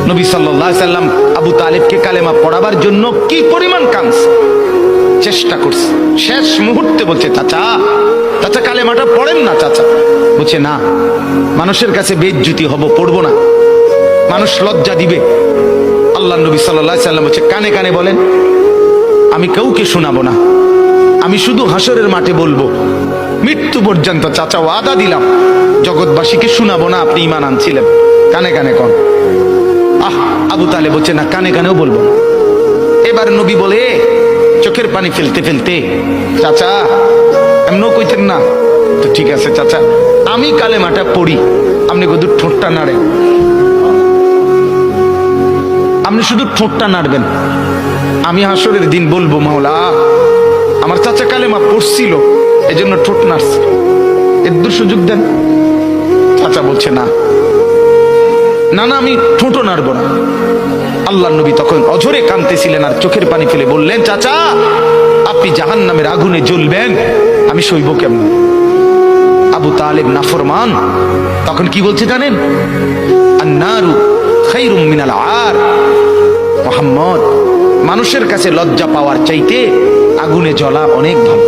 নবী সাল্লাল্লাহু আলাইহি সাল্লাম আবু তালেবকে কালেমা পড়াবার জন্য কি পরিমাণ কাঁদছে, চেষ্টা করছে। শেষ মুহূর্তে বলছে, চাচা চাচা কালেমাটা পড়েন না চাচা। বলছে না, মানুষের কাছে বেইজ্জতি হব, পড়বো না, মানুষ লজ্জা দিবে। আল্লাহ নবী সাল্লাল্লাহু আলাইহি সাল্লাম বলছে, কানে কানে বলেন, আমি কাউকে শোনাবো না, আমি শুধু হাসরের মাঠে বলবো, মৃত্যু পর্যন্ত চাচা ওয়াদা দিলাম জগৎবাসীকে শোনাবো না আপনি ঈমান আনছিলেন, কানে কানে কন। আবু তালেব বলছে না, কানে কানেও বলবো না। এবার নবী বলে চোখের পানি ফেলতে ফেলতে, চাচা এমনও কইতেন না তো, ঠিক আছে চাচা আমি কালেমাটা পড়ি, আপনি শুধু ঠোঁটটা নাড়েন, আপনি শুধু ঠোঁটটা নাড়বেন, আমি হাসরের দিন বলবো মাওলা আমার চাচা কালেমা পড়ছিল এজন্য ঠোঁট নাড়ছে, এর সুযোগ দেন। চাচা বলছে না না না, আমি ঠোঁটও নাড়বো না। আল্লাহ নবী তখন অঝরে কাঁদতেছিলেন আর চোখের পানি ফেলে বললেন, চাচা আপনি জাহান্নামের আগুনে জ্বলবেন, আমি সইব কেমন? আবু তালেব নাফরমান তখন কি বলছে জানেন? আন্নারু খায়রুম মিনাল আর। মুহাম্মদ, মানুষের কাছে লজ্জা পাওয়ার চাইতে আগুনে জ্বলা অনেক ভালো।